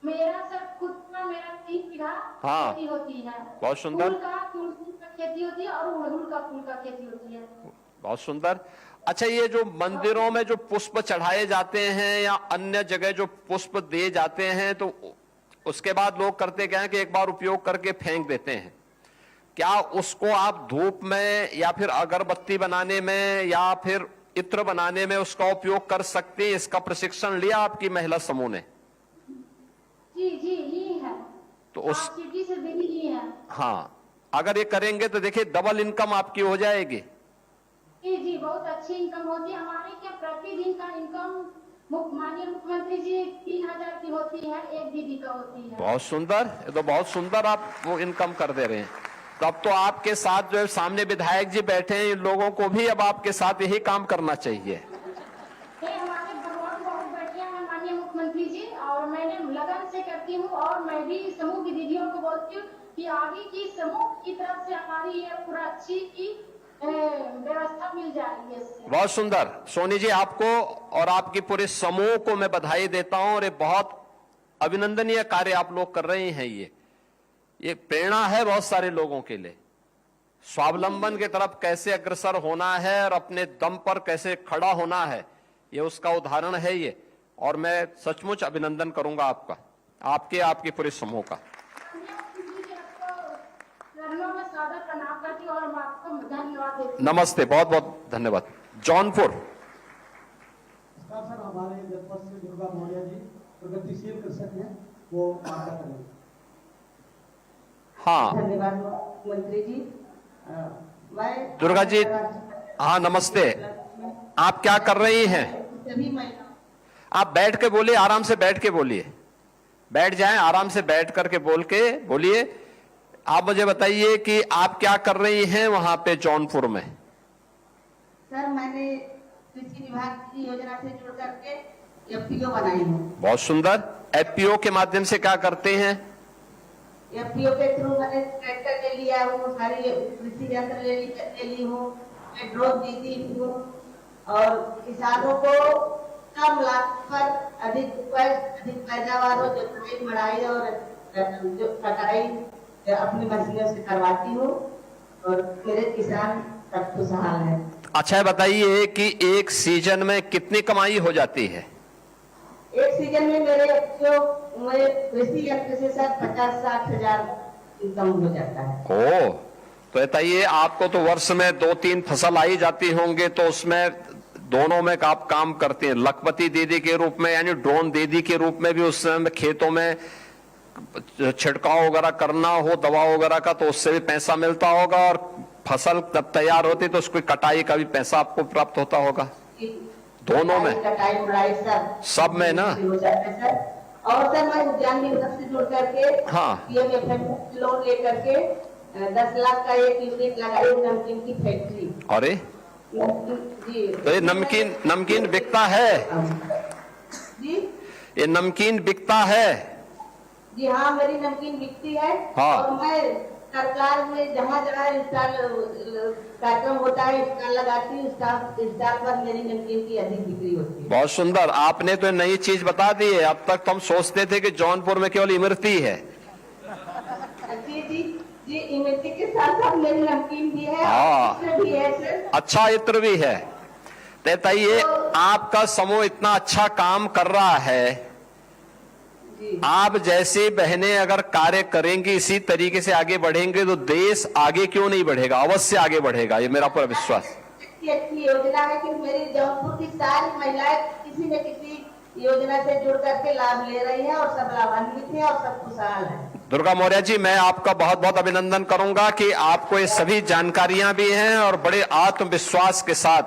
मेरा सर खुद का मेरा 3 बीघा हाँ। खेती होती है। बहुत सुंदर। फूल का तुलसी का खेती होती है और अड़हुल का फूल का खेती होती है। बहुत सुंदर। अच्छा, ये जो मंदिरों में जो पुष्प चढ़ाए जाते हैं या अन्य जगह जो पुष्प दिए जाते हैं, तो उसके बाद लोग करते क्या है कि एक बार उपयोग करके फेंक देते हैं। क्या उसको आप धूप में या फिर अगरबत्ती बनाने में या फिर इत्र बनाने में उसका उपयोग कर सकते हैं? इसका प्रशिक्षण लिया आपकी महिला समूह ने? जी जी ली है। तो उस सिटी से भी ली है। हाँ, अगर ये करेंगे तो देखिए डबल इनकम आपकी हो जाएगी। जी जी, बहुत अच्छी इनकम होती है हमारे। क्या प्रतिदिन का इनकम माननीय मुख्यमंत्री जी 3000 की होती है, एक दीदी का होती है। बहुत सुंदर, ये तो बहुत सुंदर आप वो इनकम कर दे रहे हैं। तब तो आपके साथ जो है सामने विधायक जी बैठे हैं, इन लोगों को भी अब आपके साथ यही काम करना चाहिए। हमारे भगवान बहुत बढ़िया है माननीय मुख्यमंत्री जी, और मैंने लगन से करती हूँ। और मैं भी समूह की दीदियों को बोलती हूँ कि आगे की समूह की तरफ से हमारी ये पूरा अच्छी की व्यवस्था मिल जाएगी इससे। बहुत सुंदर। सोनी जी, आपको और आपकी पूरे समूह को मैं बधाई देता हूं, और ये बहुत अभिनंदनीय कार्य आप लोग कर रहे हैं। ये प्रेरणा है बहुत सारे लोगों के लिए। स्वावलंबन की तरफ कैसे अग्रसर होना है और अपने दम पर कैसे खड़ा होना है, ये उसका उदाहरण है ये। और मैं सचमुच अभिनंदन करूंगा आपका, आपके पूरे समूह का। नमस्ते, बहुत बहुत धन्यवाद। जौनपुर। सर, हमारे जनपद से दुर्गा मौर्य जी प्रगतिशील कृषक हैं, वो वार्ता करेंगे। हाँ, धन्यवाद मंत्री जी। मैं दुर्गा जी, हाँ नमस्ते। आप क्या कर रही हैं? सभी महिला, आप बैठ के बोलिए, आराम से बैठ के बोलिए। बैठ जाएं, आराम से बैठ करके बोलिए। आप मुझे बताइए कि आप क्या कर रही हैं वहां पे जौनपुर में? सर मैंने कृषि विभाग की योजना से जुड़ करके एफपीओ बनाई हूँ। बहुत सुंदर। एफपीओ के माध्यम से क्या करते हैं? एफपीओ के थ्रू मैंने ट्रैक्टर ले लिया हूँ, सारी कृषि यंत्र ले ली हूँ, मैं ड्रोन दी हूँ, और किसानों को कम लागत पर अधिक पैदावार हो, जो मड़ाई और जो कटाई अपनी मशीनों से करवाती हूँ, और मेरे किसान सब खुशहाल है। अच्छा, बताइए कि एक सीजन में कितनी कमाई हो जाती है? एक सीजन में मेरे कृषि यंत्र से सर 50-60 हजार इनकम हो जाता है। ओ, तो बताइए, आपको तो वर्ष में 2-3 फसल आई जाती होंगे, तो उसमें दोनों में आप काम करते हैं, लखपति दीदी के रूप में यानी ड्रोन दीदी के रूप में भी उस समय खेतों में छिड़काव वगैरह करना हो दवा वगैरह का, तो उससे भी पैसा मिलता होगा, और फसल जब तैयार होती तो उसकी कटाई का भी पैसा आपको प्राप्त होता होगा। दोनों में, कटाई बुड़ाई सब में ना। हो जाता है सर। और सर मैं उद्यान विभाग से जुड़ करके पीएमएफएम लोन लेकर के 10 लाख का एक यूनिट लगाई नमकीन की फैक्ट्री। अरे जी, तो ये नमकीन बिकता है जी? ये नमकीन बिकता है? जी हाँ, मेरी नमकीन बिकती है। हाँ। और मैं सरकार में जहाँ स्टॉल कार्यक्रम होता है स्टॉल लगाती हूँ, स्टॉल पर मेरी नमकीन की अधिक बिक्री होती है। बहुत सुंदर, आपने तो नई चीज बता दी है। अब तक तो हम सोचते थे कि जौनपुर में केवल इमरती है। जी जी जी, इमरती के साथ साथ मेरी नमकीन भी है। हाँ, इत्र भी है सर। अच्छा, इत्र भी है। बताइए, आपका समूह इतना अच्छा काम कर रहा है, आप जैसी बहनें अगर कार्य करेंगी, इसी तरीके से आगे बढ़ेंगे, तो देश आगे क्यों नहीं बढ़ेगा? अवश्य आगे बढ़ेगा, ये मेरा पूरा विश्वास। अच्छी योजना है कि मेरी जौनपुर की सारी महिलाएं किसी न किसी योजना से जुड़ करके लाभ ले रही हैं, और सब लाभान्वित हैं और सब खुशहाल हैं। दुर्गा मौर्य जी, मैं आपका बहुत बहुत अभिनंदन करूंगा कि आपको ये सभी जानकारियां भी हैं, और बड़े आत्मविश्वास के साथ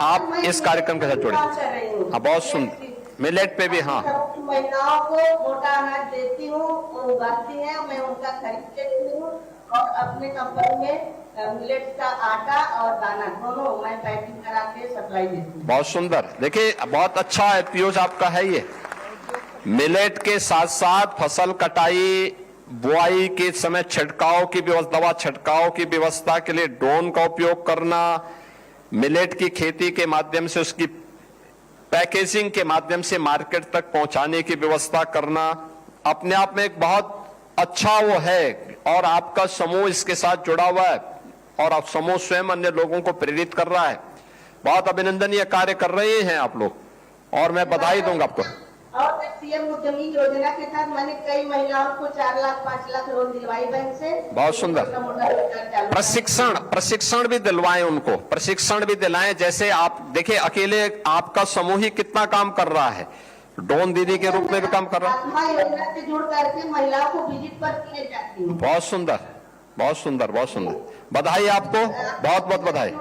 आप इस कार्यक्रम के साथ जुड़े। हाँ, बहुत सुंदर। मिलेट पे भी, हाँ। महिलाओं को मोटा अनाज देती हूँ, वो उगाती है, मैं उनका खरीद लेती हूँ, और अपने कंपनी में मिलेट का आटा और दाना दोनों मैं पैकिंग करा के सप्लाई देती हूँ। बहुत सुंदर। देखिए, बहुत अच्छा एपीओज आपका है ये। मिलेट के साथ साथ फसल कटाई बुआई के समय छिड़काव की व्यवस्था, दवा छिड़काव की व्यवस्था के लिए ड्रोन का उपयोग करना, मिलेट की खेती के माध्यम से उसकी पैकेजिंग के माध्यम से मार्केट तक पहुंचाने की व्यवस्था करना, अपने आप में एक बहुत अच्छा वो है और आपका समूह इसके साथ जुड़ा हुआ है और आप समूह स्वयं अन्य लोगों को प्रेरित कर रहा है। बहुत अभिनंदनीय कार्य कर रहे हैं आप लोग और मैं बधाई दूंगा आपको। और सीएम उद्यमी योजना के तहत मैंने कई महिलाओं को 4 लाख 5 लाख लोन दिलवाई बैंक से। बहुत सुंदर। प्रशिक्षण भी दिलवाएं, उनको प्रशिक्षण भी दिलाएं। जैसे आप देखिए अकेले आपका समूह ही कितना काम कर रहा है, ड्रोन दीदी के रूप में भी काम कर रहा है। आत्मा योजना से जुड़ करके महिलाओं को विजिट पर किए जाती हूँ। बहुत सुंदर, बहुत सुंदर, बहुत सुंदर। बधाई आपको, बहुत बहुत बधाई।